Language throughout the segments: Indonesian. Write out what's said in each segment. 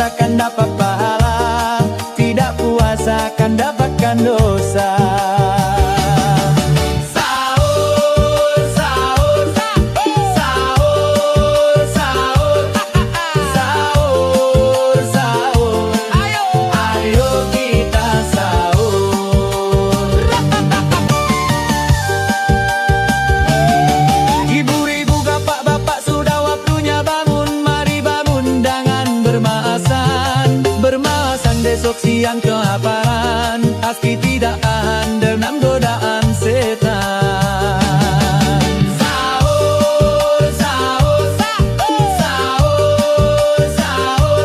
kita kan dapat pahala, tidak puasa kan dapatkan dosa. Besok siang kelaparan, aski tidak tahan dengan godaan setan. Sahur, sahur, sahur, sahur, sahur,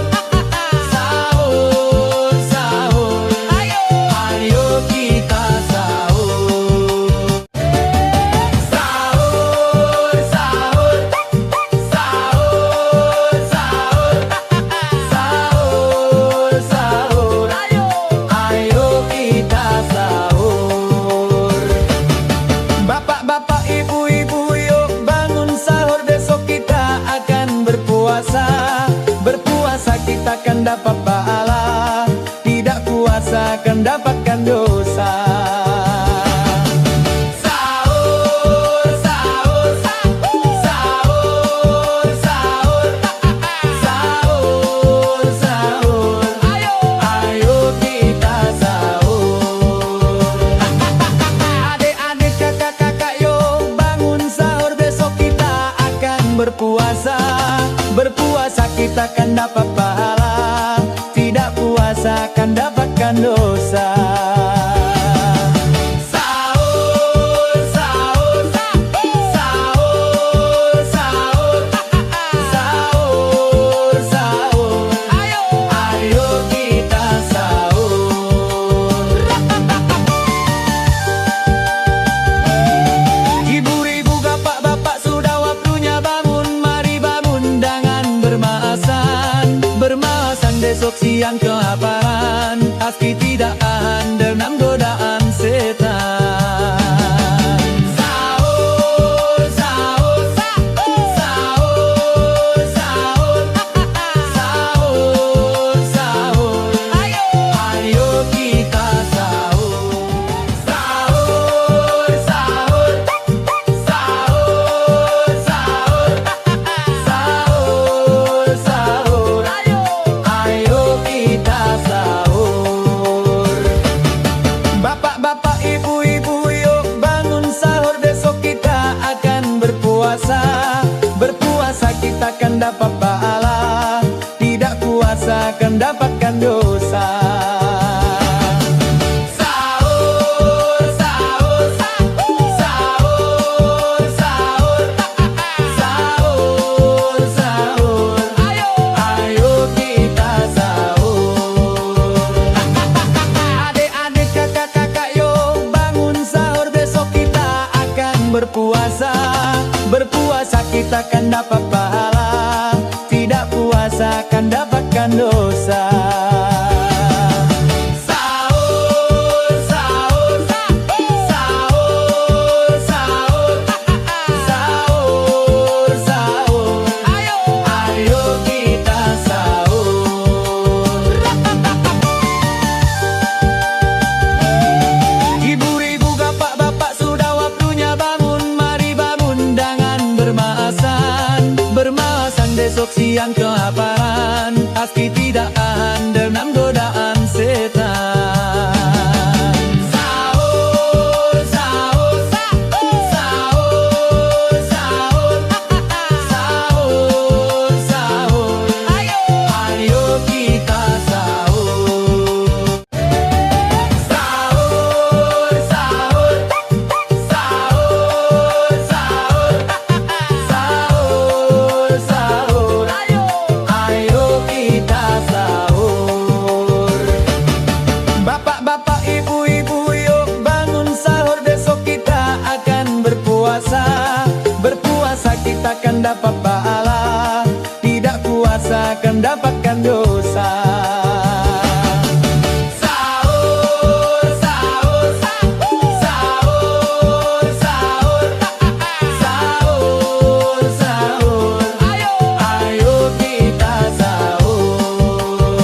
sahur, sahur. Ayo kita sahur. Sahur, sahur, sahur, sahur, sahur, sahur. Bapak-bapak, ibu-ibu, yuk bangun sahur, besok kita akan berpuasa. Berpuasa kita akan dapat pahala, tidak puasa akan dapatkan dosa. Sahur, sahur, sahur, sahur, sahur, sahur, sahur. Ayo kita sahur. Adik-adik, kakak-kakak, yuk bangun sahur, besok kita akan berpuasa. Berpuasa kita akan dapat pahala, tidak puasa akan dapatkan dosa. Sahur, sahur, sahur, sahur, sahur, sahur. Ayo kita sahur. Ibu-ibu, bapak-bapak, sudah waktunya bangun. Mari bangun dengan bermasan. Bermasan besok siang kelaparan, aski tidak tahan dengan godaan setan. Sahur, sahur, sahur, sahur, sahur, sahur, sahur. Ayo kita sahur. Sahur, sahur, sahur, sahur, sahur, sahur. Ayo kita sahur. Bapak-bapak, ibu-ibu, yuk bangun sahur, besok kita akan berpuasa. Berpuasa kita akan dapat pahala, tidak puasa akan dapatkan dosa. Sahur, sahur, sahur, sahur, sahur, sahur, sahur. Ayo kita sahur. Adik-adik, kakak-kakak, yuk bangun sahur, besok kita akan berpuasa. Berpuasa kita akan dapat pahala, tidak puasa akan dapatkan dosa. Sahur, sahur, sahur, sahur, sahur, sahur. Ayo kita sahur. Ibu-ibu, bapak-bapak, sudah waktunya bangun. Mari bangun dengan bermasan. Bermasan besok siang kelaparan, aski tidak tahan dengan godaan setan. Sahur, sahur, sahur, sahur, sahur, sahur, sahur. Ayo kita sahur. Sahur, sahur, sahur, sahur, sahur, sahur. Ayo kita sahur. Bapak-bapak, ibu-ibu, yuk bangun sahur, besok kita akan berpuasa. Berpuasa kita akan dapat pahala, tidak puasa akan dapatkan dosa. Sahur, sahur, sahur, sahur, sahur, sahur, sahur. Ayo kita sahur.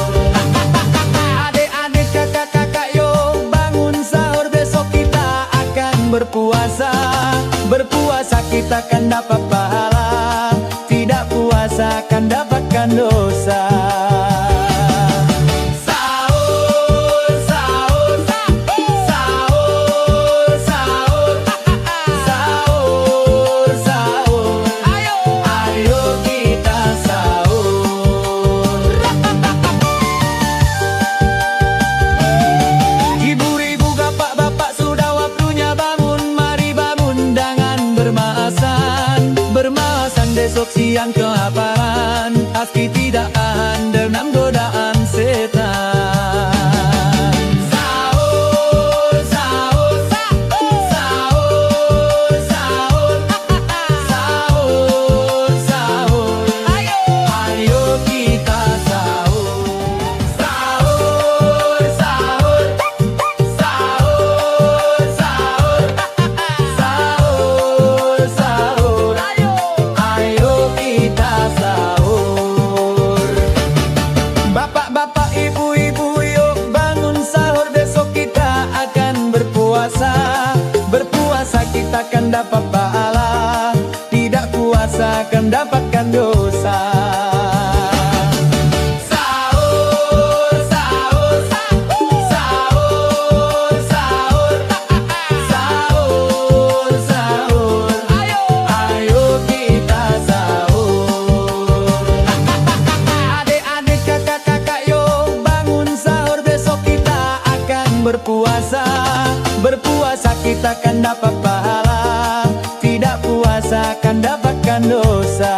kita kan dapat pahala, tidak puasa kan dapatkan dosa. Besok siang kelaparan, aski tidak handal godaan setan. Sahur, sahur, sahur, sahur, sahur, sahur, sahur. Ayo kita sahur. Sahur, sahur, sahur, sahur, sahur, sahur. Ayo kita sahur. Bapak-bapak, ibu-ibu, yuk bangun sahur. Besok kita akan berpuasa. Berpuasa kita akan dapat pahala, tidak puasa akan dapatkan dosa. Sahur, sahur, sahur, sahur, sahur, sahur, sahur. Ayo kita sahur. Adik-adik, kakak-kakak, yuk bangun sahur. Besok kita akan berpuasa. Berpuasa kita akan dapat pahala, tidak puasa akan dapatkan dosa.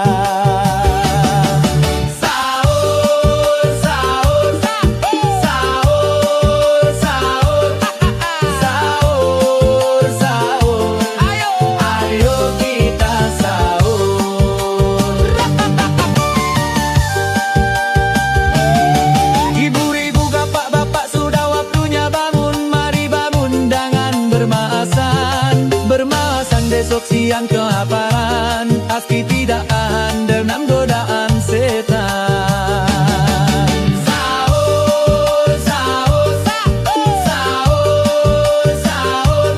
Sahur, sahur, sahur, sahur, sahur, sahur. Ayo kita sahur. Ibu-ibu, bapak-bapak, sudah waktunya bangun. Mari bangun, jangan bermalasan. Bermalasan besok siang kelaparan, aski tidak handal godaan setan. Sahur, sahur, sahur, sahur,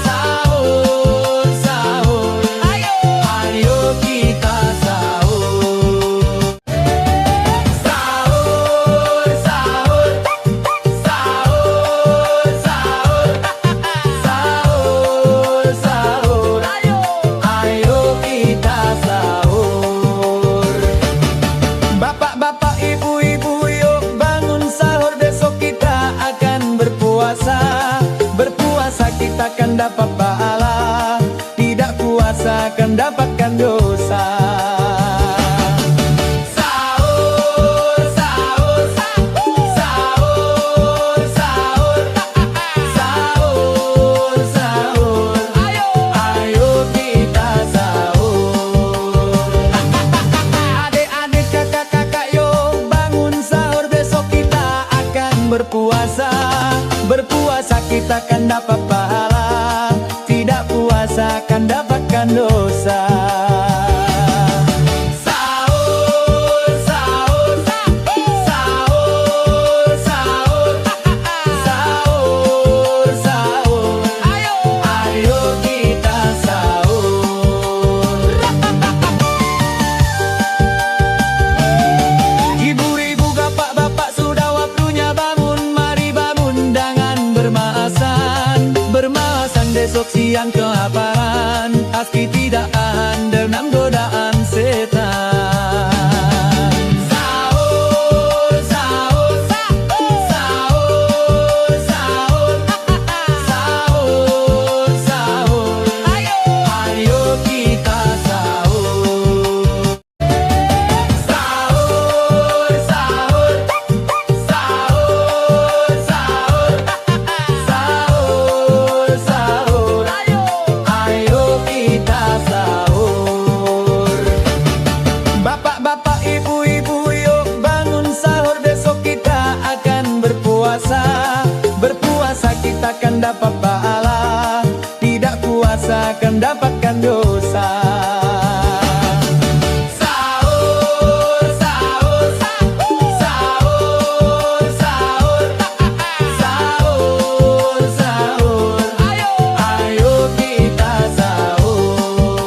sahur, sahur. Ayo kita sahur. Sahur, sahur, sahur, sahur, sahur, sahur. Ayo kita sahur. Bapak-bapak, ibu-ibu, yuk bangun sahur. Besok kita akan berpuasa. Berpuasa kita akan dapat pahala, tidak puasa akan dapatkan dosa. Sahur, sahur, sahur, sahur, sahur, sahur. Ayo kita sahur. Adik-adik, kakak-kakak, yuk bangun sahur. Besok kita akan berpuasa. Berpuasa kita akan dapat pahala, tidak puasa akan dapatkan dosa. Sahur, sahur, sahur, sahur, sahur, sahur. Ayo kita sahur. Ibu-ibu, bapak-bapak, sudah waktunya bangun. Mari bangun, jangan bermalasan. Bermalasan besok siang kelaparan, aski tidak handal godaan setan. Sahur, sahur, sahur, sahur, sahur, sahur. Ayo kita sahur. Sahur, sahur, sahur, sahur, sahur, sahur. Ayo kita sahur. Bapak-bapak, ibu-ibu, yuk bangun sahur. Besok kita akan berpuasa. Berpuasa kita akan dapat pahala, tidak puasa akan dapatkan dosa. Sahur, sahur, sahur, sahur, sahur, sahur. Ayo kita sahur.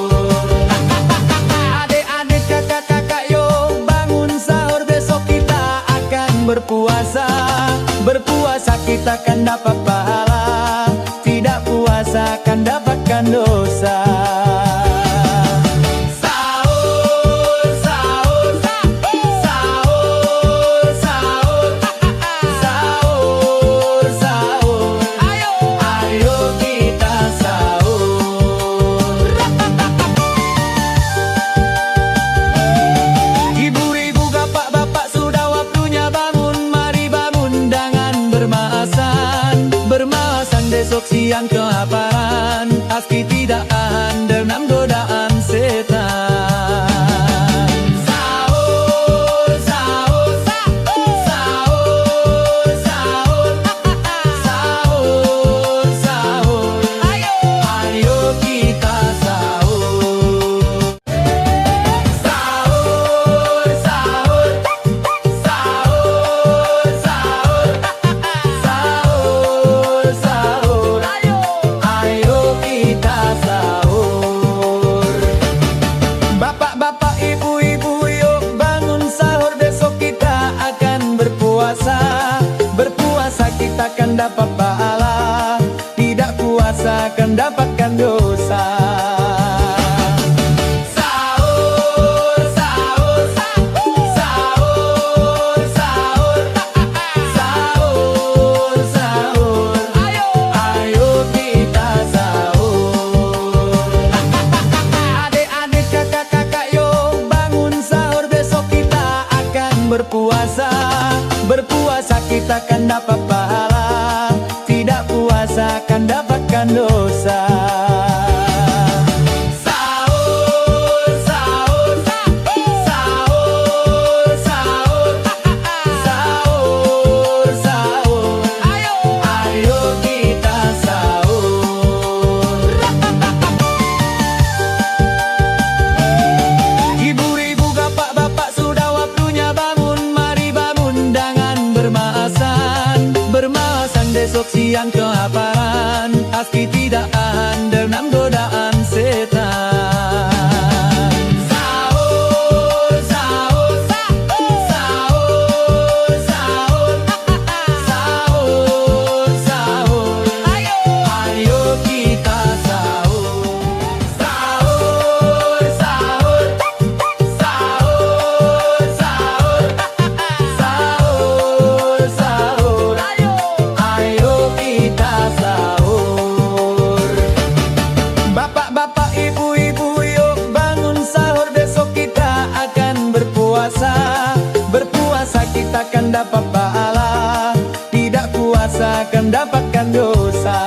kan dapat pahala, tidak puasa kan dapatkan dosa.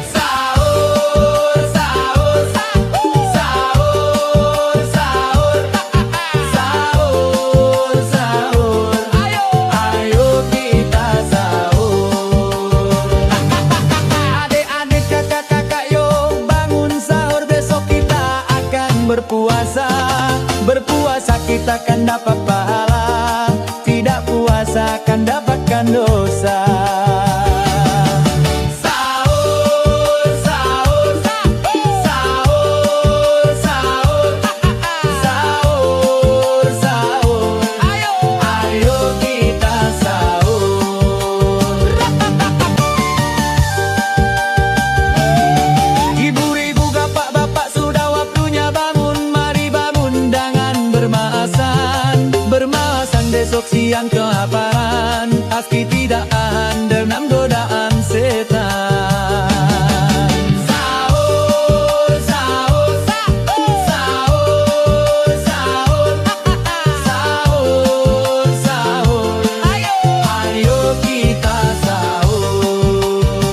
Sahur, sahur, sahur, sahur, sahur, sahur, ayo kita sahur. Adik-adik, kakak-kakak, yuk bangun sahur, besok kita akan berpuasa. Berpuasa kita kan dapat pahala, tidak puasa kan dapatkan dosa. Sahur, sahur, sahur, sahur, sahur, sahur, ayo kita sahur. Ibu-ibu, bapak-bapak, sudah waktunya bangun. Mari bangun, jangan bermalasan besok siang kelaparan. Aski tidak tahan dengan godaan setan. Sahur, sahur, sahur, sahur, sahur, sahur, ayo kita sahur.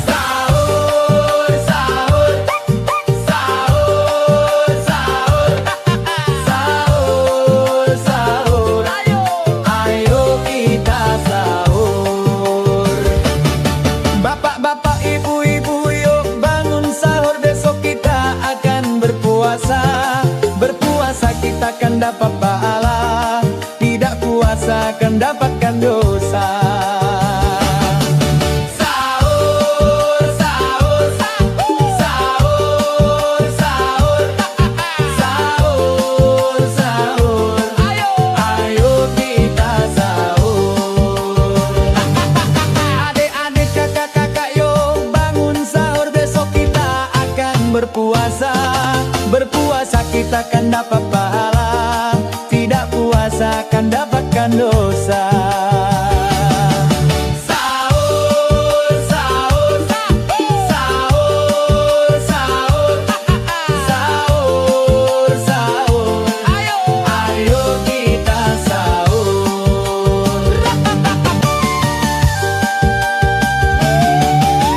Sahur, sahur, sahur, sahur, sahur, sahur, ayo kita sahur. Bapak-bapak, ibu-ibu, yuk bangun sahur, besok kita akan berpuasa. Berpuasa kita kan dapat pahala, tidak puasa kan dapatkan dosa. Sahur, sahur, sahur, sahur, sahur, sahur, ayo kita sahur. Adik-adik, kakak-kakak, yuk bangun sahur, besok kita akan berpuasa. Berpuasa kita kan dapat pahala, tidak puasa kan dapatkan dosa. Sahur, sahur, sahur, sahur, sahur, sahur, ayo kita sahur.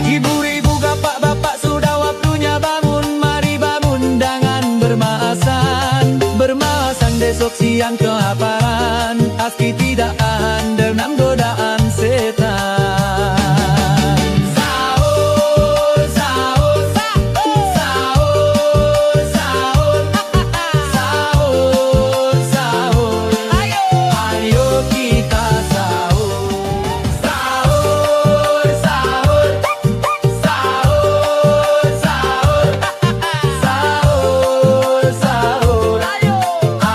Ibu-ibu, bapak-bapak, sudah waktunya bangun. Mari bangun, jangan bermalasan besok siang kelaparan. Aski tidak tahan dengan godaan setan. Sahur, sahur, sahur, sahur, sahur, sahur, ayo kita sahur. Sahur, sahur, sahur, sahur, sahur, sahur,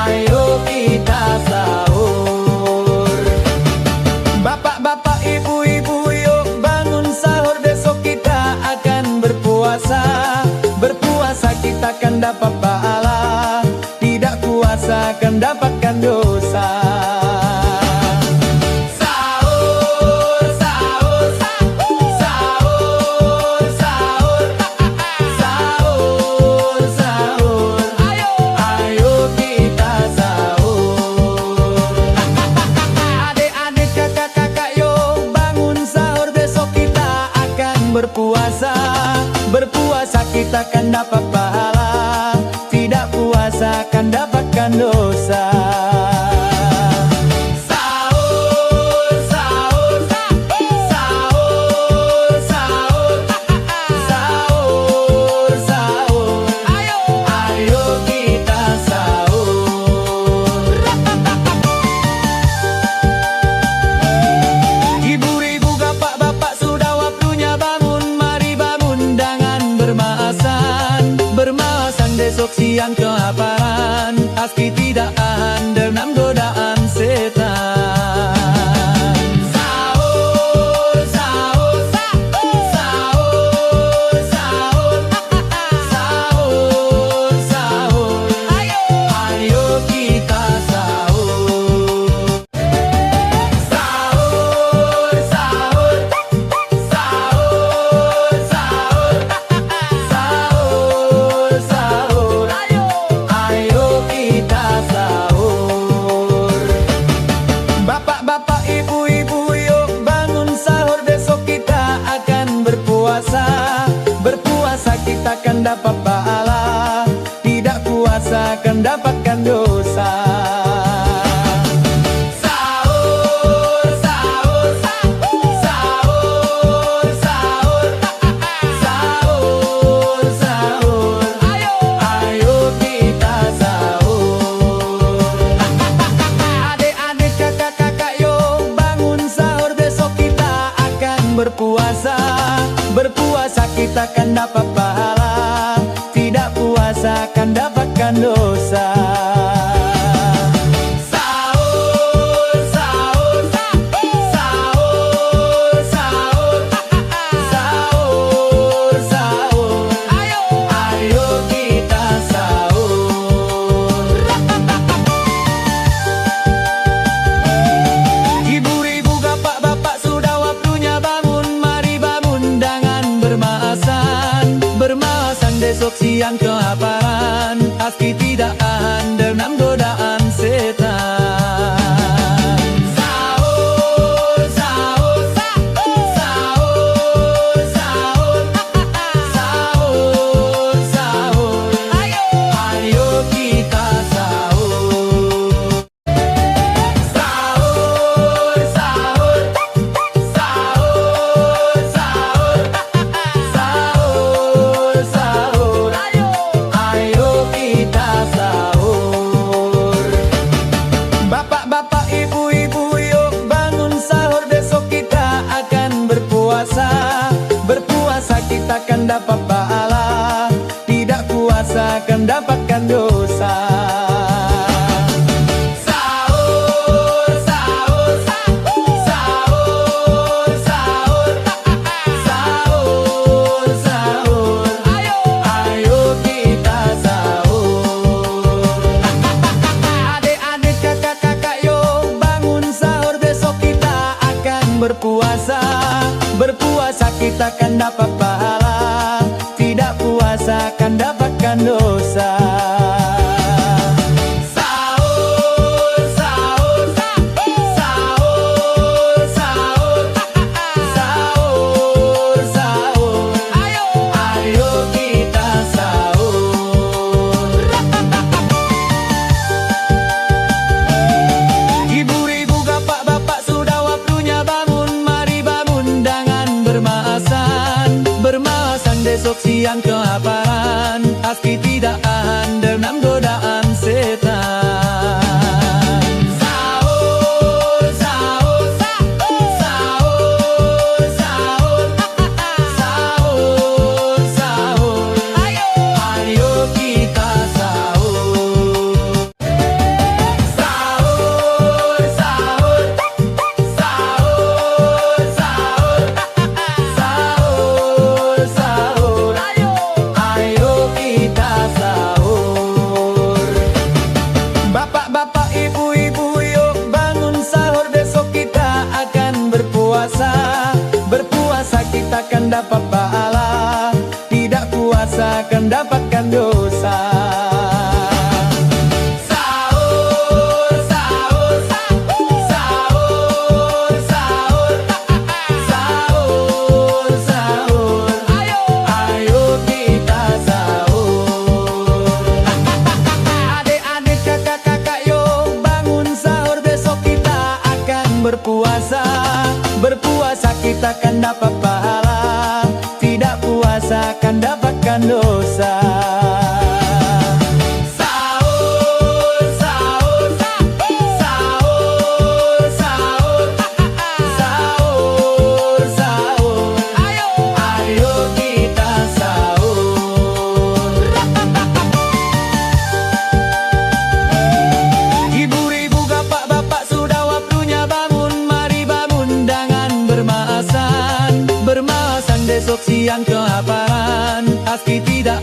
ayo kita sahur. Bapak-bapak, ibu-ibu, yuk bangun sahur, besok kita akan berpuasa. Berpuasa kita kan dapat pahala, tidak puasa kan dapatkan dosa. Sahur, sahur, sahur, sahur, sahur, sahur, ayo kita sahur. Adik-adik, kakak-kakak, yuk bangun sahur, besok kita akan berpuasa. Berpuasa kita kan dapat pahala, tidak puasa kan dapatkan dosa. Sahur, sahur, sahur, sahur, sahur, sahur, ayo kita sahur. Ibu-ibu, bapak-bapak, sudah waktunya bangun. Mari bangun, jangan bermalasan besok siang kelaparan. Aski tidak tahan dengan godaan setan. Sahur, sahur, sahur, sahur, sahur, sahur, ayo kita sahur. Sahur, sahur, sahur, sahur, sahur, sahur, ayo kita sahur. kita akan dapat pahala, tidak puasa akan dapatkan dosa. Sahur, sahur, sahur, sahur, sahur, sahur, ayo kita sahur. Adik-adik, kakak-kakak, yuk bangun sahur, besok kita akan berpuasa. Berpuasa kita akan dapat pahala, tidak puasa akan dapatkan dosa. Sahur, sahur, sahur, sahur, sahur, sahur, ayo kita sahur. Ibu-ibu, bapak-bapak, sudah waktunya bangun. Mari bangun dengan bermaasan. Bermaasan besok siang kelaparan, pasti tidak tahan dengan godaan setan. Sahur, sahur, sahur, sahur, sahur, sahur, ayo kita sahur. Sahur, sahur, sahur, sahur, sahur, sahur, ayo kita sahur. Bapak-bapak, ibu-ibu, yuk bangun sahur, besok kita akan berpuasa. Berpuasa kita akan dapat pahala, tidak puasa akan dapatkan dosa. Sahur, sahur, sahur, sahur, sahur, sahur, ayo kita sahur. Adik-adik, kakak-kakak, yuk bangun sahur, besok kita akan berpuasa. Berpuasa kita akan dapat pahala, tidak puasa akan dapatkan dosa. Sahur, sahur, sahur, sahur, sahur, sahur, ayo kita sahur. Ibu-ibu, bapak-bapak, sudah waktunya bangun. Mari bangun dengan bermaasan. Bermaasan besok siang kelaparan, pasti tidak tahan dengan godaan setan. Sahur, sahur, sahur, sahur, sahur, sahur, ayo kita sahur. Sahur, sahur, sahur, sahur, sahur, sahur, ayo kita sahur. Bapak-bapak, ibu-ibu, yuk bangun sahur, besok kita akan berpuasa. Berpuasa kita akan dapat pahala, tidak puasa akan dapatkan dosa. Sahur, sahur, sahur, sahur, sahur, sahur, ayo kita sahur. Adik-adik, kakak-kakak, yuk bangun sahur, besok kita akan berpuasa. Berpuasa kita akan dapat pahala, tidak puasa akan dapatkan dosa. Sahur, sahur, sahur, sahur, sahur, sahur, ayo kita sahur. Ibu-ibu, bapak-bapak, sudah waktunya bangun. Mari bangun dengan bermaasan. Bermaasan besok siang kelaparan, pasti tidak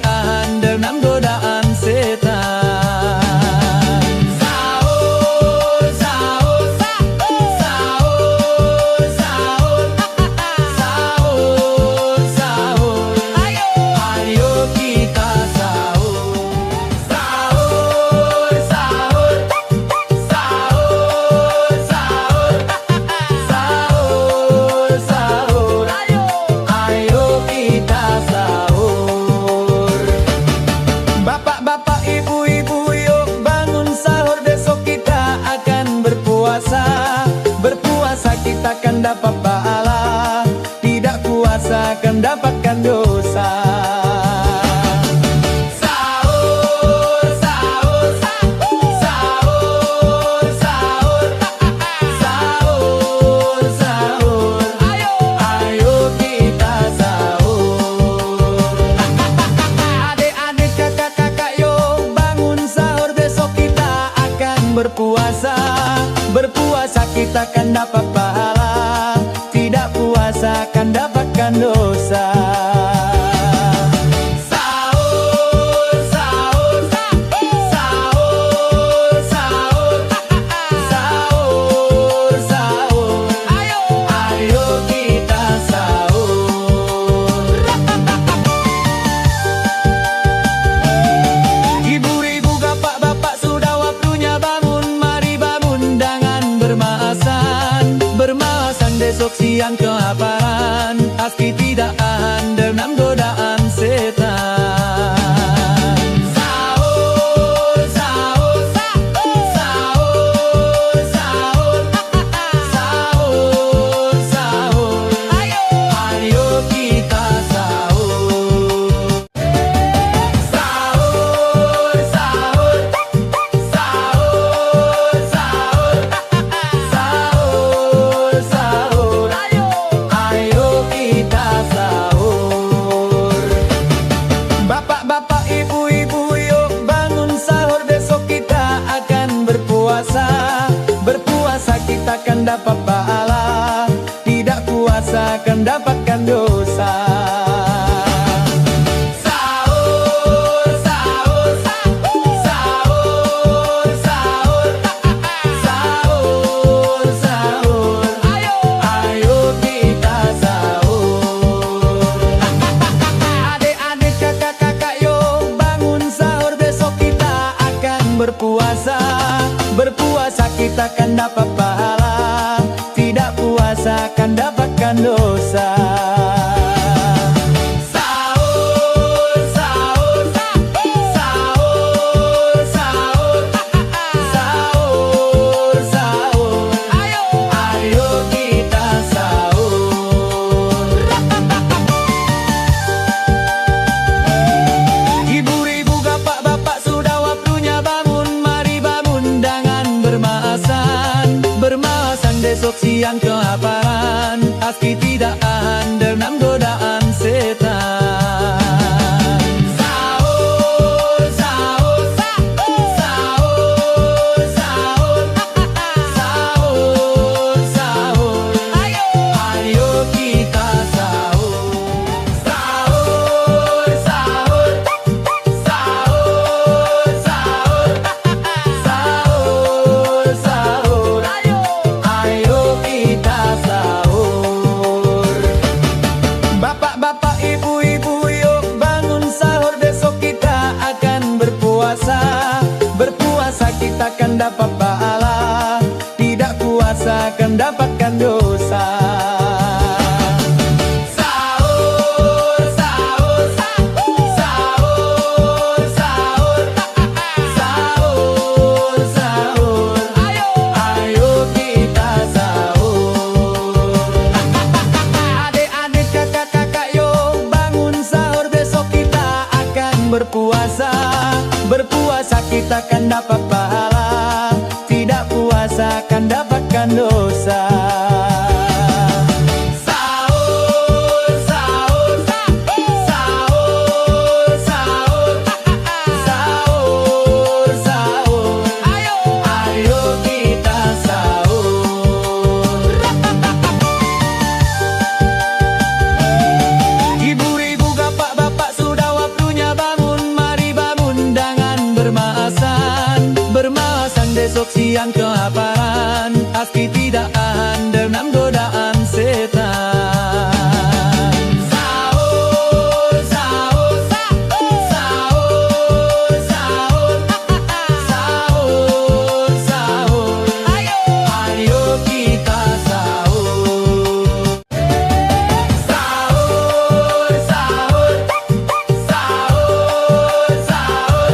kita kan dapat pahala, tidak puasa kan dapatkan dosa. Besok siang kelaparan, aski tidak tahan dengan godaan setan. Sahur, sahur, sahur, sahur, sahur, sahur, sahur, ayo kita sahur. Sahur, sahur, sahur, sahur, sahur, sahur. Bapak-bapak, ibu-ibu, yuk bangun sahur, besok kita akan berpuasa. Berpuasa kita akan dapat pahala, tidak puasa akan dapatkan dosa. Sahur, sahur, sahur, sahur, sahur, sahur, sahur, ayo kita sahur. Adik-adik, kakak-kakak, yuk bangun sahur, besok kita akan berpuasa. Berpuasa kita akan dapat pahala, tidak puasa akan dapatkan dosa. Sahur, sahur, sahur, sahur, sahur, sahur, ayo kita sahur. Ibu-ibu, bapak-bapak, sudah waktunya bangun, mari bangun dengan bermasan. Bermasan besok siang kelaparan, aski tidak tahan dengan godaan setan. Sahur, sahur, sahur, sahur, sahur, sahur, ayo kita sahur. Sahur, sahur, sahur, sahur, sahur, sahur, ayo kita sahur. Bapak-bapak, ibu-ibu, yuk bangun sahur, besok kita akan berpuasa. Berpuasa kita akan dapat pahala, tidak puasa akan dapatkan dosa. Sahur, sahur, sahur, sahur, sahur, sahur, ayo kita sahur. Adik-adik, kakak-kakak, yuk bangun sahur, besok kita akan berpuasa. Berpuasa kita akan dapat pahala, tidak puasa akan dapatkan dosa. Sahur, sahur, sahur, sahur, sahur, sahur, ayo kita sahur. Ibu-ibu, bapak-bapak, sudah waktunya bangun, mari bangun dengan bermasan. Bermasan besok siang kelaparan, aski tidak tahan dengan godaan setan. Sahur, sahur, sahur, sahur, sahur, sahur, ayo kita sahur. Sahur, sahur, sahur, sahur,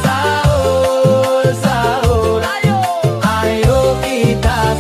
sahur, sahur, ayo kita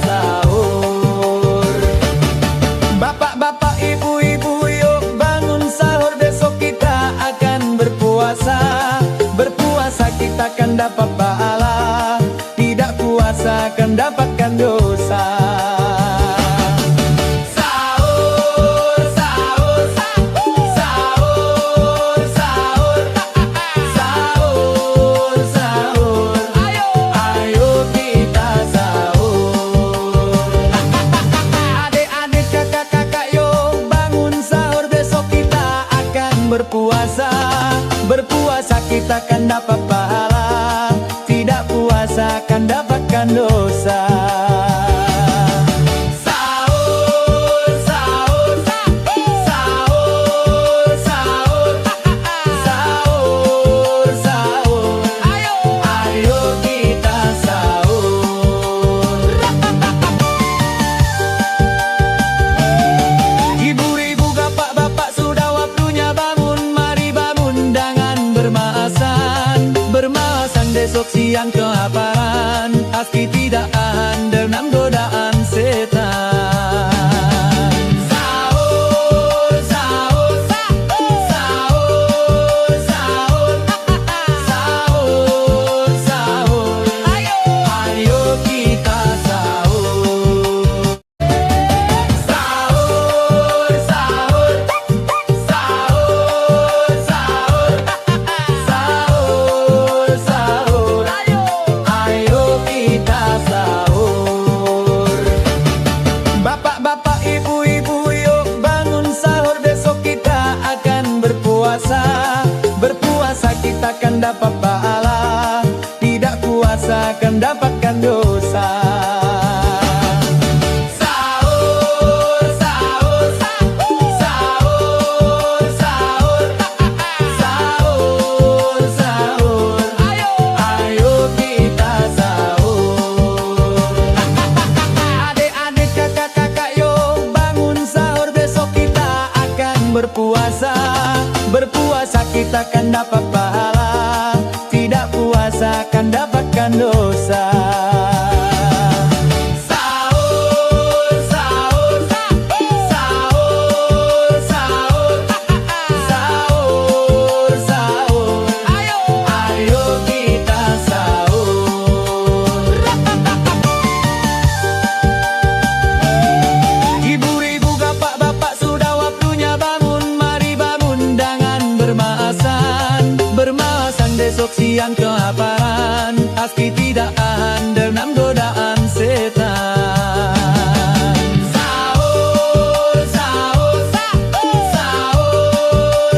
kita kan dapat pahala, tidak puasa kan dapatkan dosa. Besok siang kelaparan, aski tidak handal godaan setan. Sahur, sahur, sahur, sahur, sahur, sahur, ayo kita sahur. Sahur, sahur, sahur, sahur, sahur, sahur. Bapak-bapak, ibu-ibu, yuk bangun sahur, besok kita akan berpuasa. Berpuasa kita akan dapat pahala, tidak puasa akan dapatkan dosa. Sahur, sahur, sahur, sahur, sahur, sahur, ayo kita sahur. Adik-adik, kakak-kakak, yuk bangun sahur, besok kita akan berpuasa. Berpuasa kita akan dapat pahala, tidak puasa akan dapatkan dosa. Sahur, sahur, sahur, sahur, sahur, sahur, ayo kita sahur. Ibu-ibu, bapak-bapak, sudah waktunya bangun, mari bangun dengan bermalasan. Bermalasan besok siang kelaparan, aski tidak handal godaan setan. Sahur, sahur, sahur, sahur,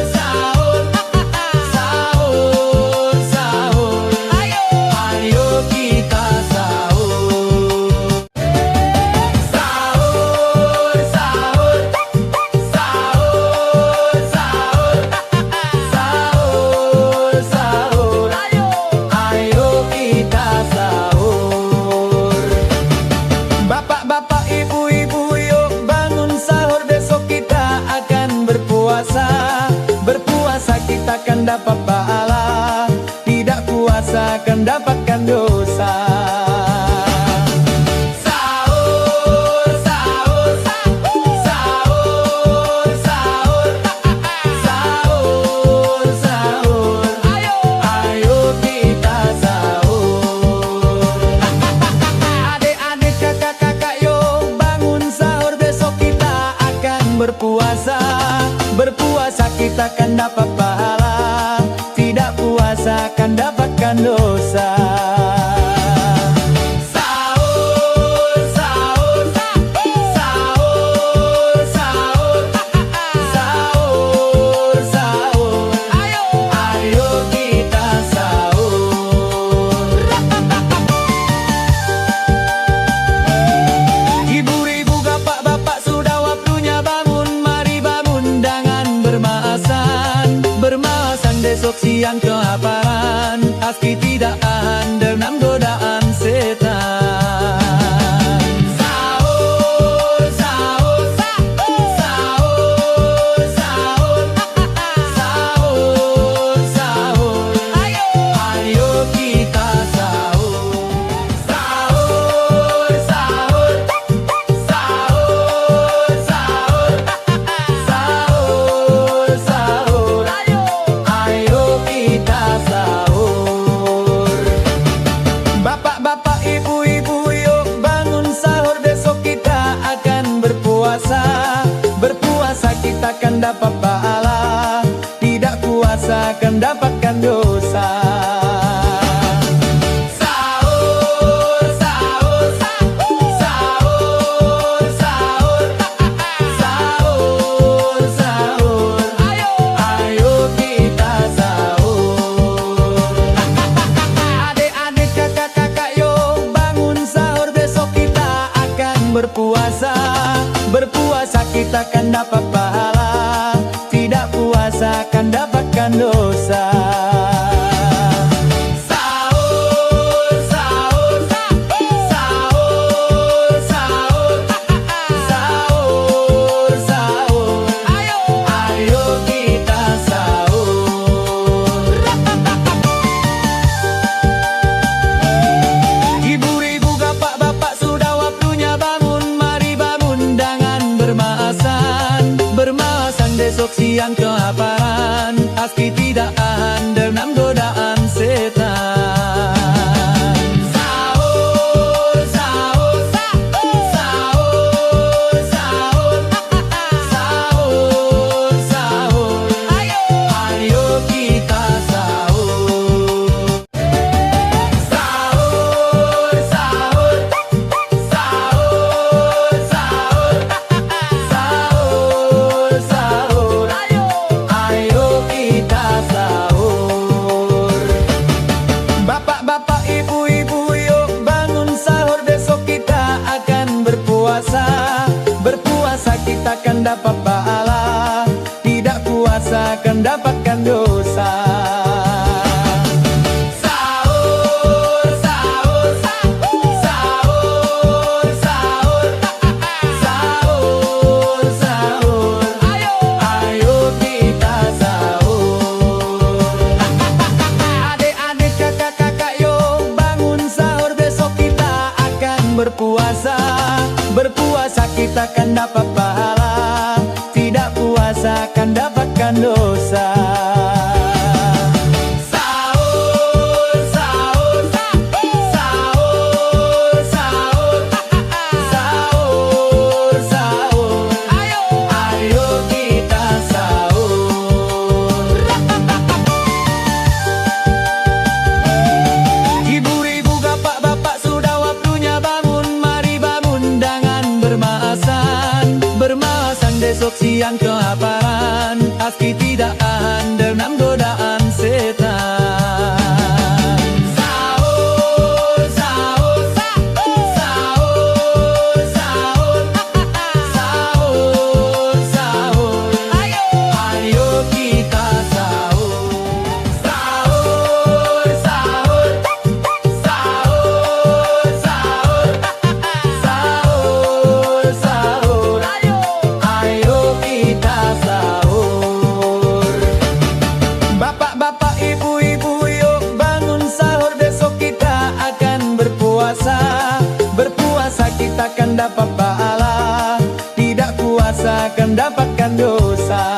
sahur, sahur, ayo kita sahur. Sahur, sahur, sahur, sahur, sahur, sahur, ayo kita sahur. Bapak-bapak, ibu-ibu, yuk bangun sahur, besok kita akan berpuasa. Berpuasa kita akan dapat pahala, tidak puasa akan dapatkan dosa. Sahur, sahur, sahur, sahur, sahur, sahur, ayo kita sahur. Adik-adik, kakak-kakak, yuk bangun sahur, besok kita akan berpuasa. Berpuasa kita akan dapat pahala, tidak puasa akan dapatkan dosa. Sahur, sahur, sahur, sahur, sahur, sahur, ayo kita sahur. Ibu-ibu, bapak-bapak, sudah waktunya bangun, mari bangun dengan bermalasan. Bermalasan besok siang kelaparan, aski tidak handal godaan setan. Sahur, sahur, sahur, sahur, sahur, sahur, ayo kita sahur. Sahur, sahur, sahur, sahur, sahur, sahur, ayo kita sahur. Bapak-bapak, ibu-ibu, yuk bangun sahur, besok kita akan berpuasa. Berpuasa kita akan dapat pahala, tidak puasa akan dapatkan dosa. Sahur, sahur, sahur, sahur, sahur, sahur, ayo kita sahur. berpuasa. Berpuasa kita akan dapat pahala, tidak puasa akan dapatkan dosa. Besok siang kelaparan, aski tidak andam godaan setan. Sahur, sahur, sahur, sahur, sahur, sahur, sahur. Ayo kita sahur. Sahur, sahur, sahur, sahur, sahur, sahur. Ayo kita sahur. Bapak-bapak, ibu-ibu, yuk bangun sahur. Besok kita akan berpuasa. Berpuasa kita akan dapat pahala, tidak puasa akan dapatkan dosa. Sahur, sahur, sahur, sahur, sahur, sahur, sahur. Ayo kita sahur. Adik-adik, kakak-kakak, yuk bangun sahur. Besok kita akan berpuasa. Berpuasa kita akan dapat pahala, tidak puasa akan dapatkan dosa. Sahur, sahur, sahur, sahur, sahur, sahur. Ayo kita sahur. Ibu-ibu, bapak-bapak, sudah waktunya bangun. Mari bangun, jangan bermalasan. Bermalasan besok siang kelaparan, aski tidak andam godaan setan. Sahur, sahur, sahur, sahur, sahur, sahur. Ayo kita sahur. Sahur, sahur, sahur, sahur, sahur, sahur. Ayo kita sahur. Bapak-bapak, ibu-ibu, yuk bangun sahur. Besok kita akan berpuasa. Berpuasa kita akan dapat pahala, tidak puasa akan dapatkan dosa.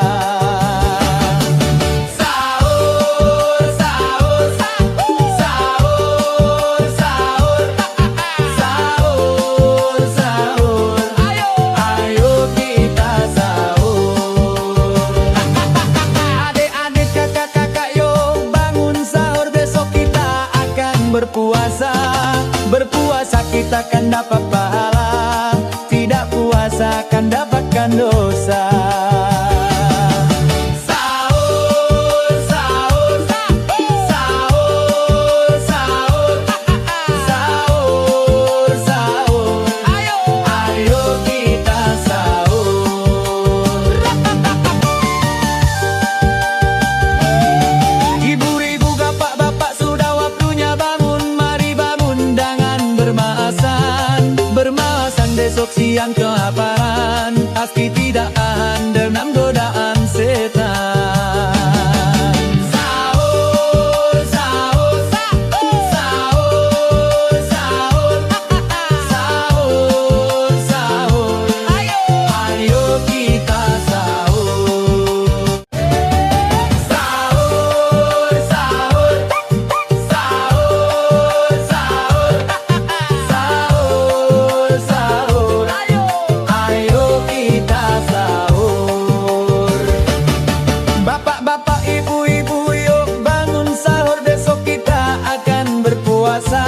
Sahur, sahur, sahur, sahur, sahur, sahur. Ayo kita sahur. Adik-adik, kakak-kakak, yuk bangun sahur. Besok kita akan berpuasa. Berpuasa kita akan dapat pahala, tidak puasa akan dapatkan dosa. Sahur, sahur, sahur, sahur, sahur, sahur. Ayo kita sahur. Ibu-ibu, bapak-bapak, sudah waktunya bangun. Mari bangun, jangan bermalasan. Bermalasan besok siang kelaparan, aski tidak andam godaan setan. Sahur, sahur, sahur, sahur, sahur, sahur. Ayo kita sahur. Sahur, sahur, sahur, sahur, sahur, sahur. Ayo kita sahur. Bapak-bapak, ibu-ibu, yuk bangun sahur. Besok kita akan berpuasa.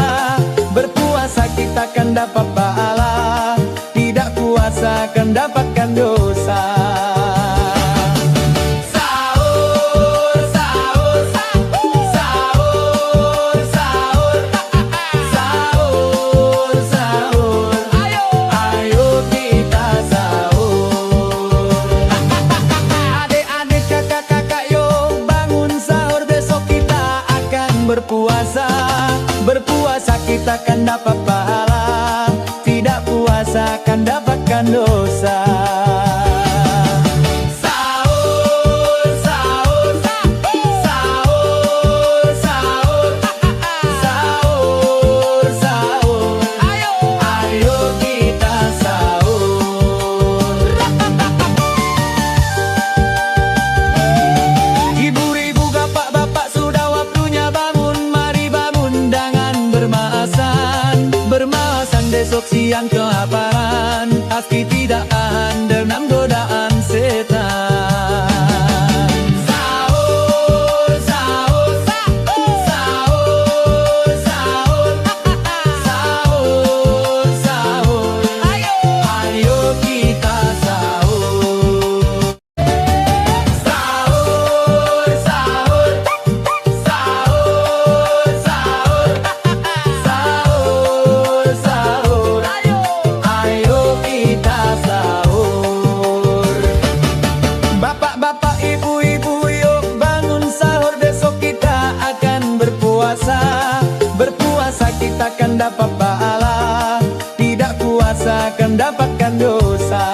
Berpuasa kita akan dapat pahala, tidak puasa akan dapatkan dosa. Sahur, sahur, sahur, sahur, sahur, sahur. Ayo berpuasa. Berpuasa kita akan dapat pahala, tidak puasa akan dapatkan dosa. Besok siang kelaparan, aski tidak handal godaan setan. Sahur, sahur, sahur, sahur, sahur, sahur, ayo kita sahur. Sahur, sahur, sahur, sahur, sahur, sahur. Bapak-bapak, ibu-ibu, yuk bangun sahur, besok kita akan berpuasa. Berpuasa kita akan dapat pahala, tidak puasa akan dapatkan dosa.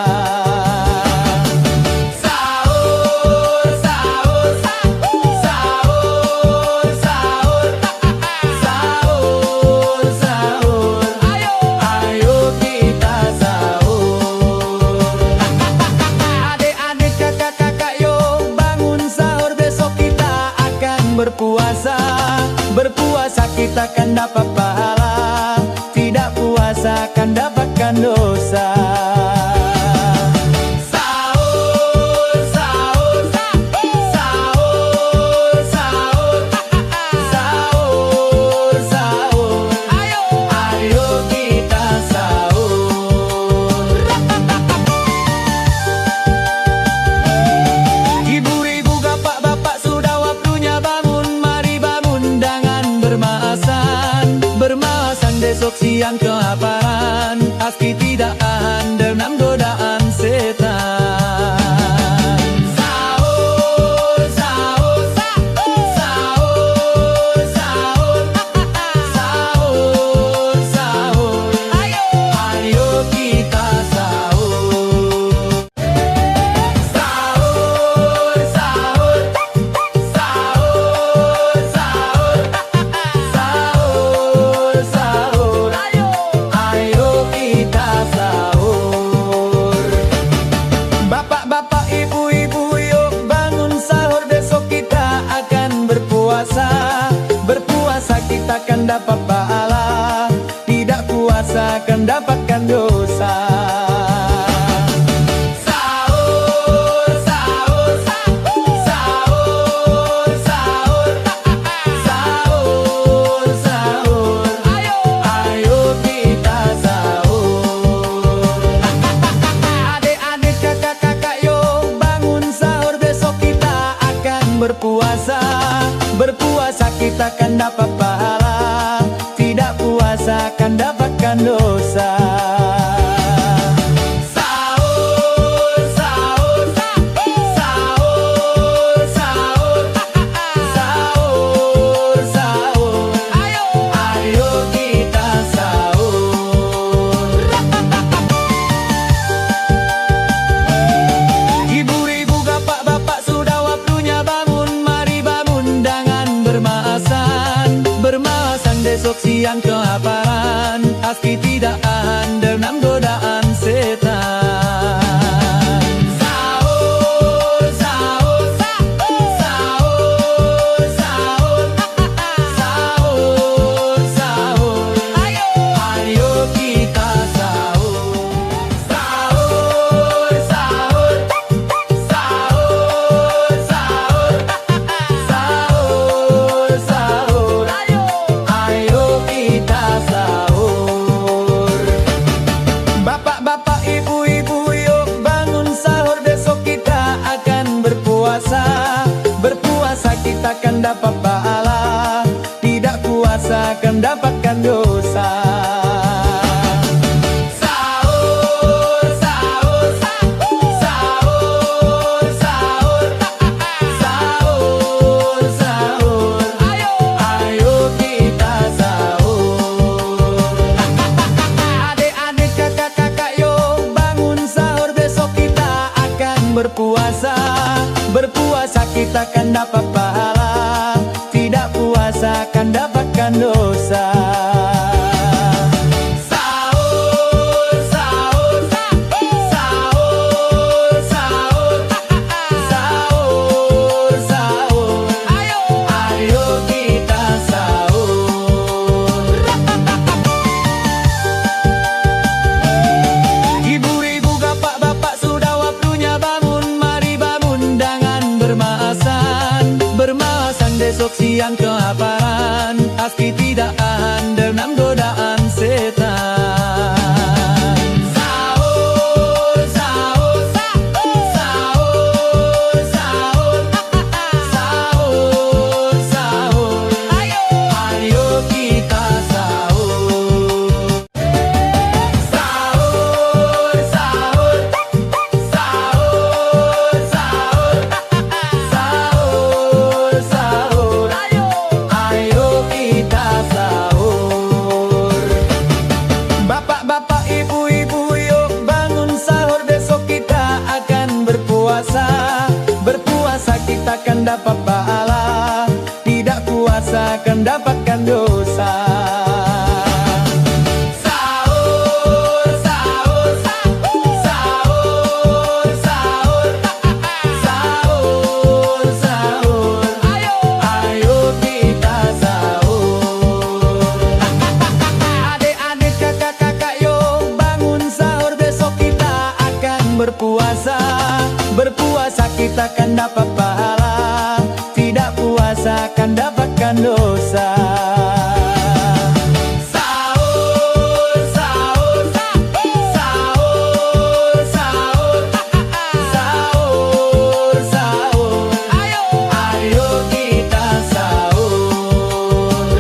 Sahur, sahur, sahur, sahur, sahur, sahur, ayo kita sahur. Adik-adik, kakak-kakak, yuk bangun sahur, besok kita akan berpuasa. Berpuasa kita akan dapat pahala, tidak puasa akan dapatkan dosa. Sahur, sahur, sahur, sahur, sahur, sahur, ayo kita sahur. Ibu-ibu, bapak-bapak, sudah waktunya bangun, mari bangun dengan bermalasan. Bermalasan besok siang kelaparan, aski tidak handal godaan setan. Sahur, sahur, sahur, sahur, sahur, sahur, ayo kita sahur. Sahur, sahur, sahur, sahur, sahur, sahur, ayo kita sahur. Bapak-bapak, ibu-ibu, yuk bangun sahur, besok kita akan berpuasa. Berpuasa kita akan dapat pahala, tidak puasa akan dapatkan dosa. Sahur, sahur, sahur, sahur, sahur, sahur, ayo kita sahur. Adik-adik, kakak-kakak, yuk bangun sahur, besok kita akan berpuasa. Berpuasa kita akan dapat pahala, tidak puasa akan dapatkan dosa. Sahur, sahur, sahur, sahur, sahur, sahur, ayo kita sahur. Ibu-ibu, bapak-bapak, sudah waktunya bangun, mari bangun dengan bermalasan. Bermalasan besok siang kelaparan, aski tidak handal godaan setan. Sahur, sahur, sahur, sahur, sahur, sahur, ayo kita sahur. Sahur, sahur, sahur, sahur, sahur, sahur, ayo kita sahur. Bapak-bapak, ibu-ibu, yuk bangun sahur, besok kita akan berpuasa. Berpuasa kita akan dapat pahala, tidak puasa akan dapatkan dosa. Sahur, sahur, sahur, sahur, sahur, sahur, ayo berpuasa akan dapatkan dosa. Besok siang kelaparan, aski tidak handal godaan setan. Sahur, sahur, sahur, sahur, sahur, sahur, sahur, ayo kita sahur. Sahur, sahur, sahur, sahur, sahur, sahur. Bapak-bapak, ibu-ibu, yuk bangun sahur, besok kita akan berpuasa. Berpuasa kita akan dapat pahala, tidak puasa akan dapatkan dosa. Sahur, sahur, sahur, sahur, sahur, sahur, sahur, ayo kita sahur. Adik-adik, kakak-kakak, yuk bangun sahur, besok kita akan berpuasa. Berpuasa kita akan dapat pahala, tidak puasa akan dapatkan dosa. Sahur, sahur, sahur, sahur, sahur, sahur, ayo kita sahur.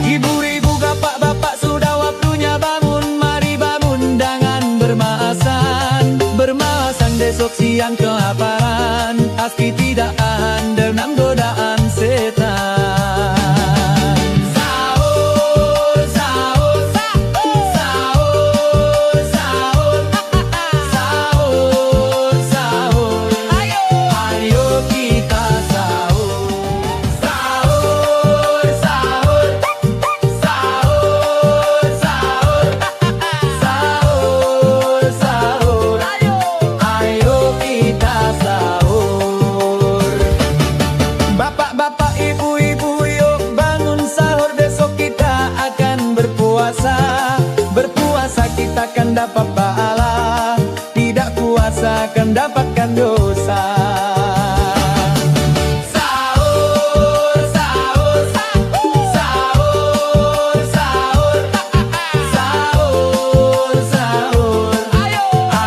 Ibu-ibu, bapak-bapak, sudah waktunya bangun, mari bangun dengan bermasan. Bermasan besok siang kelaparan, aski tidak handal godaan setan. Sahur, sahur, sahur, sahur, sahur, sahur, ayo kita sahur. Sahur, sahur, sahur, sahur, sahur, sahur, ayo kita sahur. Bapak-bapak, ibu-ibu, yuk bangun sahur, besok kita akan berpuasa. Berpuasa kita akan dapat pahala, tidak puasa akan dapatkan dosa. Sahur, sahur, sahur, sahur, sahur, sahur,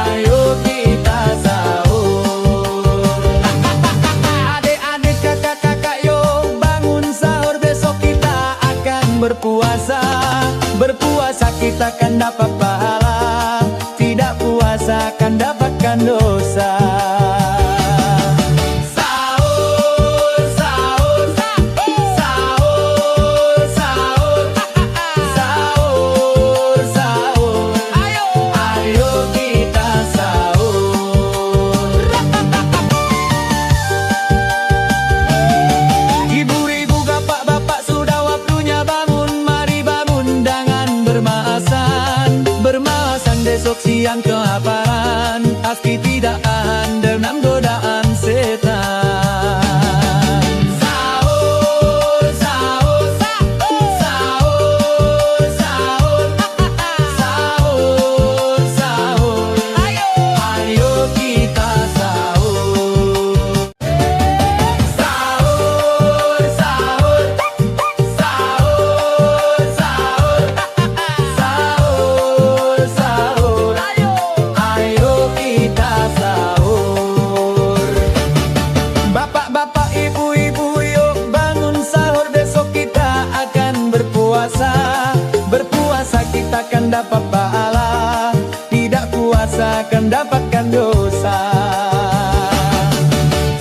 ayo kita sahur. Adik-adik, kakak-kakak, yuk bangun sahur, besok kita akan berpuasa. Berpuasa kita akan dapat pahala, tidak puasa akan dapatkan dosa. Sahur, sahur, sahur, sahur, sahur, sahur, ayo kita sahur. Ibu-ibu, bapak-bapak, sudah waktunya bangun, mari bangun dengan bermasan. Bermasan besok siang kelaparan, aski tidak handal godaan setan. Sahur, sahur, sahur, sahur, sahur, sahur, ayo kita sahur. Sahur, sahur, sahur, sahur, sahur, sahur, ayo kita sahur. Bapak-bapak, ibu-ibu, yuk bangun sahur, besok kita akan berpuasa. Berpuasa kita akan dapat pahala, tidak puasa akan dapatkan dosa.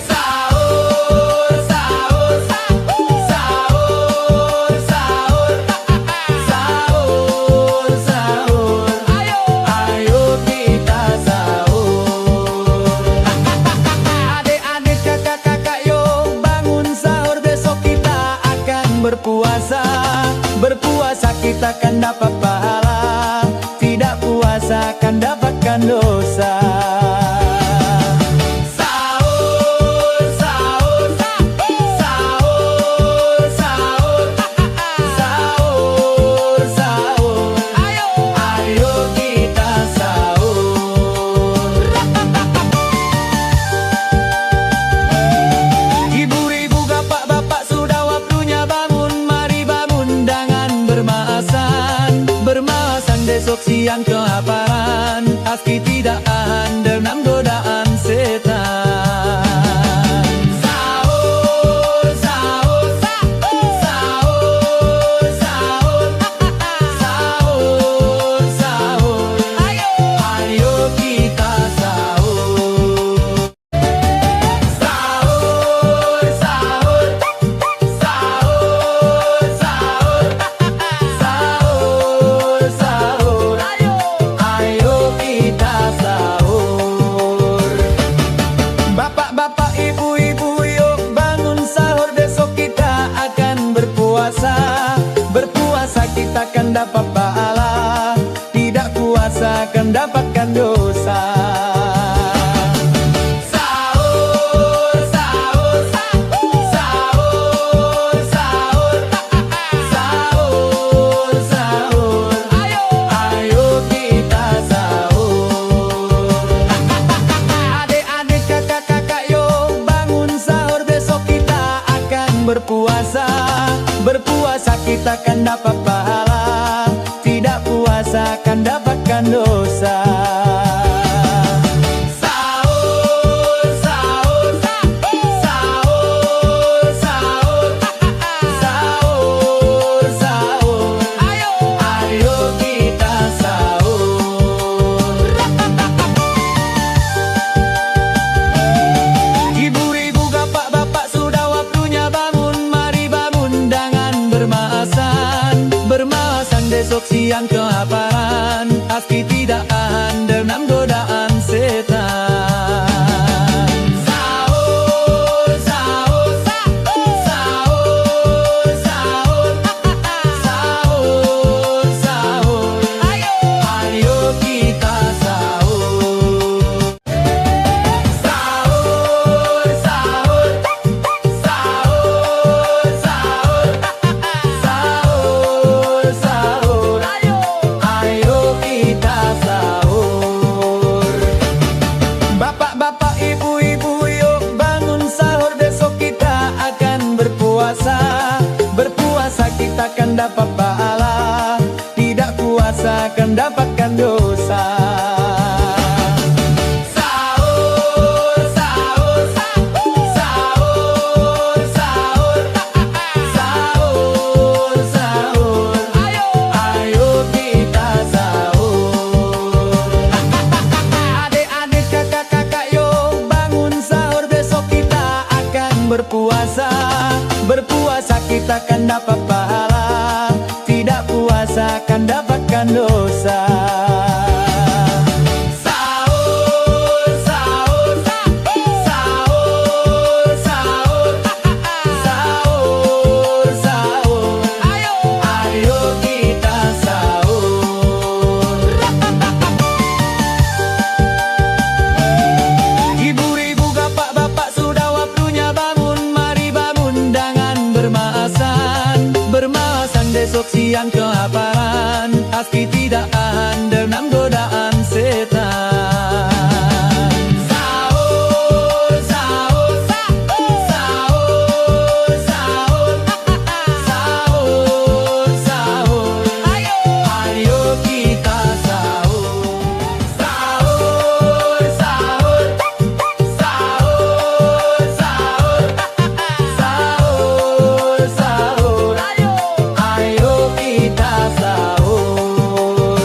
Sahur, sahur, sahur, sahur, sahur, sahur, ayo kita sahur. Adik-adik, kakak-kakak, kita kan dapat pahala, tidak puasa kan dapatkan dosa. Besok siang kelaparan, aski tidak tahan dengan godaan setan. Sahur, sahur, sahur, sahur, sahur, sahur, ayo kita sahur. Sahur, sahur, sahur, sahur, sahur, sahur. Bapak-bapak, ibu-ibu, yuk bangun sahur, besok kita akan berpuasa. Berpuasa kita akan dapat pahala, tidak puasa akan dapatkan dosa. Sahur, sahur, sahur, sahur, sahur, sahur, ayo kita sahur. Adik-adik, kakak-kakak, yuk bangun sahur, besok kita akan berpuasa. Berpuasa kita akan dapat pahala, tidak puasa akan dapatkan dosa. Sahur, sahur, sahur, sahur, sahur, sahur, ayo kita sahur. Ibu-ibu, bapak-bapak, sudah waktunya bangun, mari bangun dengan bermasan. Bermasan besok siang kelaparan, aski tidak tahan dengan godaan setan. Sahur, sahur, sahur, sahur, sahur, sahur, ayo kita sahur. Sahur, sahur, sahur, sahur, sahur, sahur, ayo kita sahur. Bapak-bapak, ibu-ibu, yuk bangun sahur, besok kita akan berpuasa. Berpuasa kita akan dapat pahala, tidak puasa akan dapatkan dosa. Sahur, sahur, sahur, sahur, sahur, sahur, ayo kita sahur. Adik-adik, kakak-kakak, yuk bangun sahur, besok kita akan berpuasa. Berpuasa kita akan dapat pahala, tidak puasa akan dapatkan dosa. Sahur, sahur, sahur, sahur, sahur, sahur, ayo kita sahur. Ibu-ibu, bapak-bapak, sudah waktunya bangun, mari bangun dengan bermasan. Bermasan besok siang kelaparan, aski tidak tahan dengan godaan setan. Sahur, sahur, sahur, sahur, sahur, sahur, ayo kita sahur. Sahur, sahur, sahur, sahur, sahur, sahur, ayo kita sahur.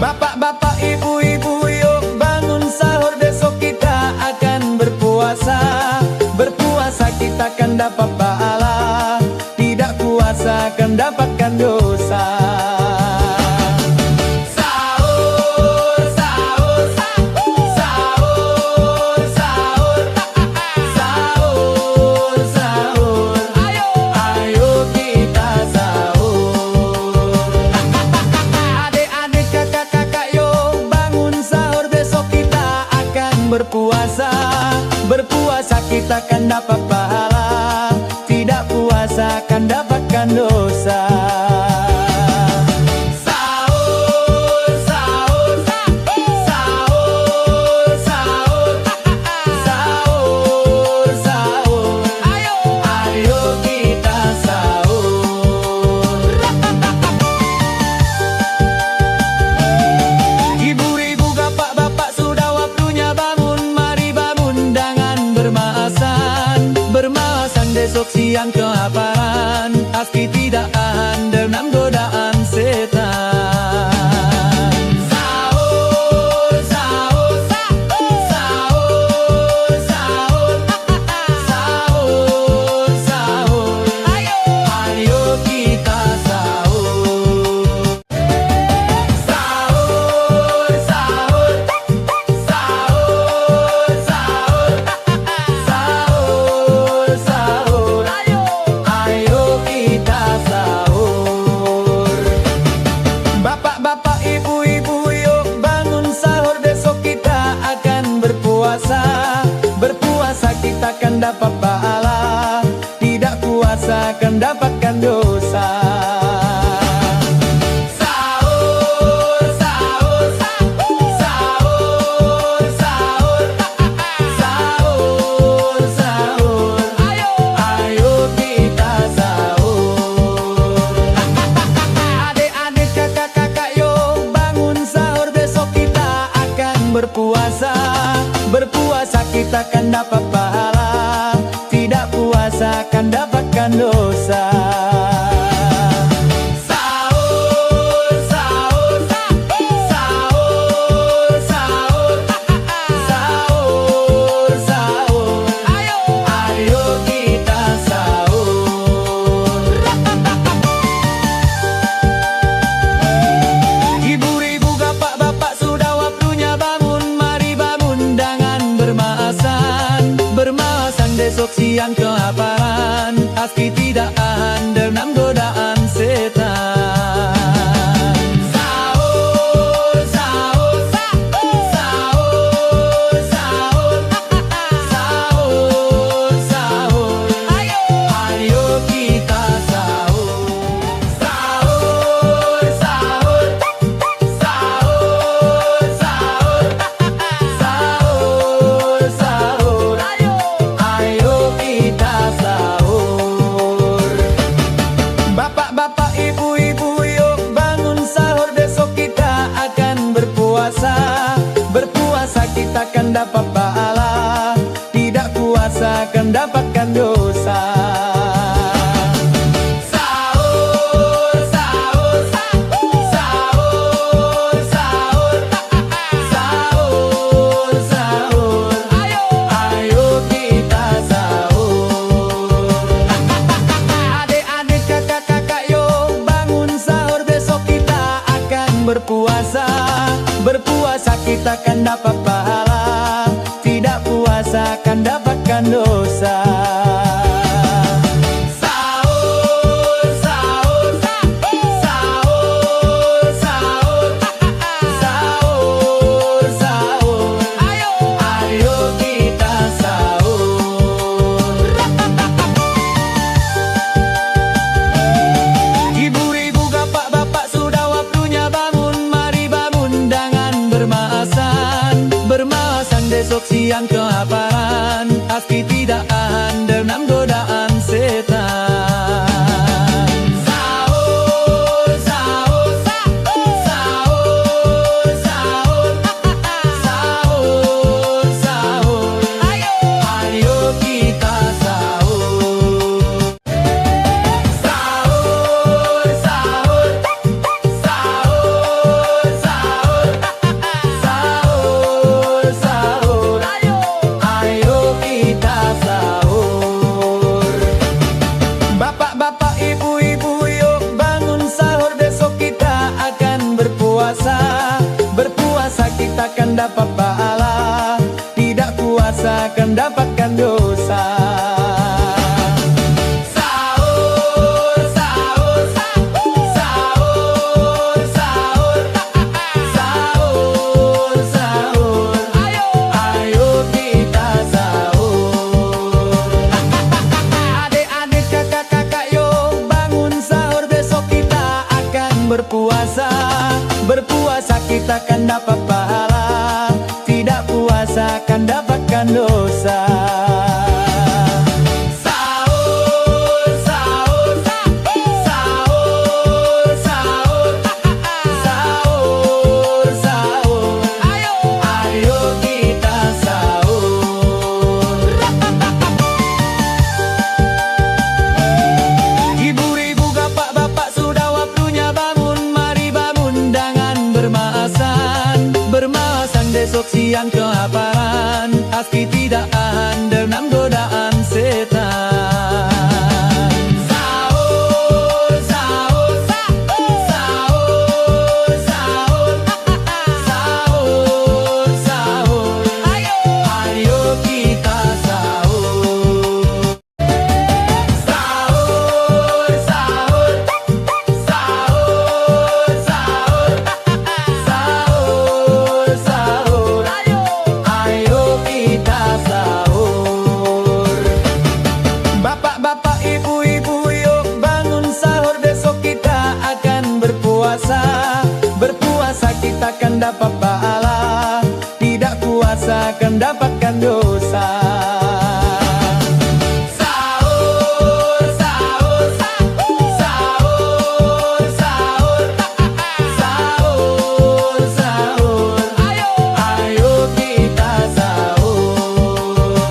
Bapak-bapak, ibu-ibu, yuk bangun sahur, besok kita akan berpuasa. Berpuasa kita akan dapat pahala, tidak puasa akan dapatkan dosa. Sahur, sahur, sahur, sahur, sahur, sahur, ayo kita sahur. kita kan dapat pahala, tidak puasa kan dapatkan dosa. Besok siang kelaparan, aski tidak tahan dengan godaan setan. Sahur, sahur, sahur, sahur, sahur, sahur, sahur. Ayo kita sahur. Sahur, sahur, sahur, sahur, sahur, sahur. Bapak-bapak, ibu-ibu, yuk bangun sahur, besok kita akan berpuasa. Berpuasa kita akan dapat pahala, tidak puasa akan dapatkan dosa. Sahur, sahur, sahur, sahur, sahur, sahur, sahur. Ayo kita sahur. Adik-adik, kakak-kakak, yuk bangun sahur, besok kita akan berpuasa. Berpuasa kita akan dapat pahala, tidak puasa akan dapatkan dosa. Sahur, sahur, sahur, sahur, sahur, sahur. Ayo kita sahur. Ibu-ibu, bapak-bapak, sudah waktunya bangun. Mari bangun dengan bermalasan. Bermalasan besok siang kelaparan, aski tidak tahan dengan godaan setan. Sahur, sahur, sahur, sahur, sahur, sahur, sahur. Ayo kita sahur. Sahur, sahur, sahur, sahur, sahur, sahur. Ayo kita sahur. Bapak-bapak, ibu-ibu, yuk bangun sahur, besok kita akan berpuasa. Berpuasa kita akan dapat pahala, tidak puasa akan dapatkan dosa. Sahur, sahur, sahur, sahur, sahur, sahur, sahur. Ayo kita sahur. Adik-adik, kakak-kakak, yuk bangun sahur, besok kita akan berpuasa. Berpuasa kita akan dapat pahala, tidak puasa akan dapatkan dosa. Sahur, sahur, sahur, sahur, sahur, sahur. Ayo kita sahur. Ibu-ibu, bapak-bapak, sudah waktunya bangun. Mari bangun dengan bermalasan. Bermalasan besok siang kelaparan, aski tidak tahan dengan godaan setan. Sahur, sahur, sahur, sahur, sahur, sahur, sahur. Ayo kita sahur. Sahur, sahur, sahur, sahur, sahur, sahur. Ayo kita sahur. Bapak-bapak, ibu-ibu, yuk bangun sahur, besok kita akan berpuasa. Berpuasa kita akan dapat pahala, tidak puasa akan dapatkan dosa. dapat pahala, tidak puasa akan dapatkan dosa. Besok siang kelaparan, aski tidak tahan dengan godaan setan. Sahur, sahur, sahur, sahur, sahur, sahur, ayo kita sahur. Sahur, sahur, sahur, sahur, sahur, sahur. Bapak-bapak, ibu-ibu, yuk bangun sahur, besok kita akan berpuasa. Berpuasa kita akan dapat pahala, tidak puasa akan dapatkan dosa. Sahur, sahur, sahur, sahur, sahur, sahur, ayo kita sahur.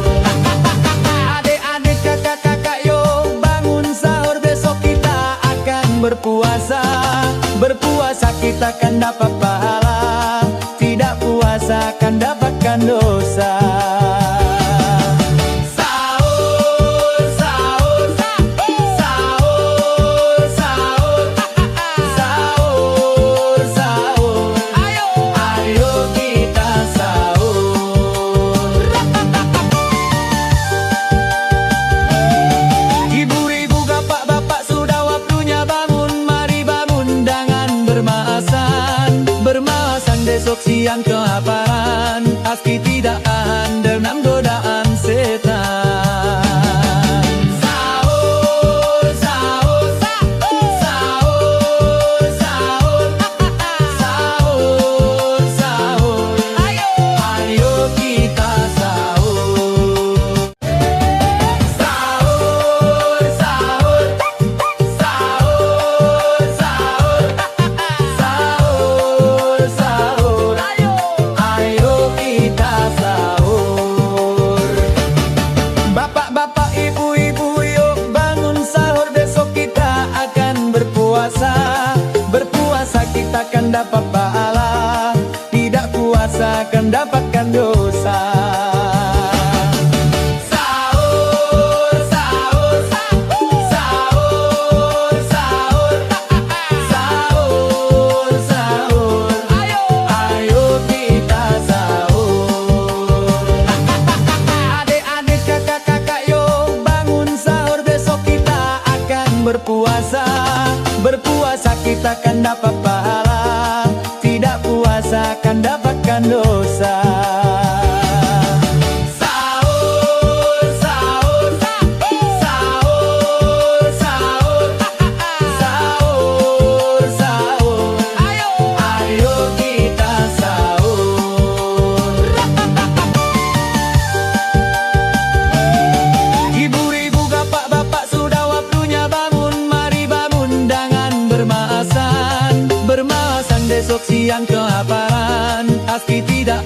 Adik-adik, kakak-kakak, yuk bangun sahur, besok kita akan berpuasa. Berpuasa kita akan dapat pahala, tidak puasa akan dapatkan dosa. Sahur, sahur, sahur, sahur, sahur, sahur, ayo kita sahur. Ibu-ibu, bapak-bapak, sudah waktunya bangun, mari bangun dengan bermasan. Bermasan besok siang kelaparan, aski tidak tahan dengan godaan setan. Sahur, sahur, sahur, sahur, sahur, sahur, ayo kita sahur. Sahur, sahur, sahur, sahur, sahur, sahur, ayo kita sahur. Bapak-bapak, ibu-ibu, yuk bangun sahur, besok kita akan berpuasa. Berpuasa kita akan dapat pahala, tidak puasa akan dapatkan dosa. Sahur, sahur, sahur, sahur, sahur, sahur, ayo kita sahur. Adik-adik, kakak-kakak, yuk bangun sahur, besok kita akan berpuasa. Berpuasa kita akan dapat pahala, tidak puasa akan dapatkan dosa. Sahur, sahur, sahur, sahur, sahur, sahur, ayo kita sahur. Ibu-ibu, bapak-bapak, sudah waktunya bangun, mari bangun dengan bermasan. Bermasan besok siang kelaparan, aski tidak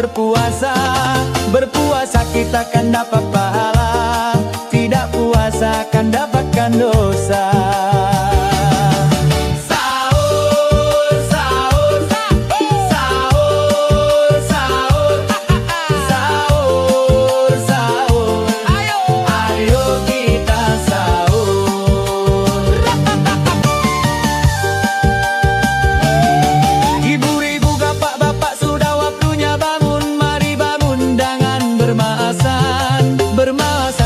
berpuasa. Berpuasa kita akan dapat pahala, tidak puasa akan dapatkan dosa.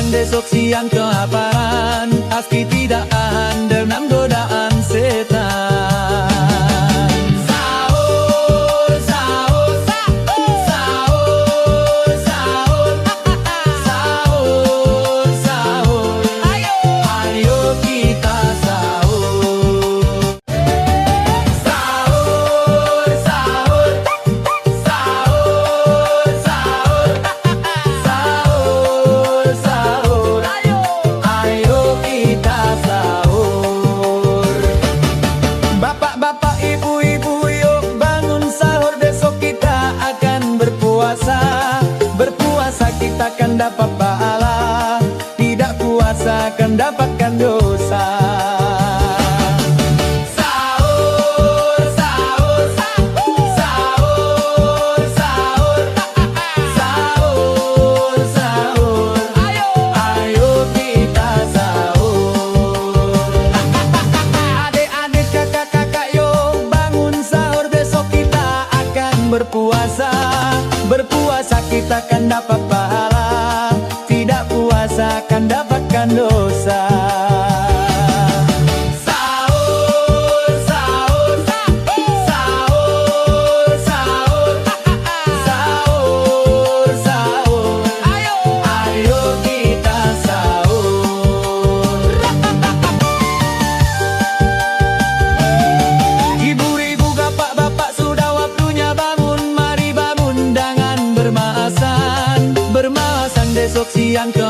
Besok siang kelaparan, aski tidak tahan dengan godaan setan. Sahur, sahur, sahur, sahur, sahur, sahur, sahur. Ayo kita sahur. Sahur, sahur, sahur, sahur, sahur, sahur. Bapak-bapak, ibu-ibu, yuk bangun sahur, besok kita akan berpuasa. Berpuasa kita akan dapat pahala, tidak puasa akan dapatkan dosa. Sahur, sahur, sahur, sahur, sahur, sahur, sahur. Ayo kita sahur. Adik-adik, kakak-kakak, yuk bangun sahur, besok kita akan berpuasa. Berpuasa kita akan dapat pahala, tidak puasa akan dapatkan dosa. Sahur, sahur, sahur, sahur, sahur, sahur. Ayo kita sahur. Ibu-ibu, bapak-bapak, sudah waktunya bangun. Mari bangun dengan bermaasan. Bermaasan besok siang ke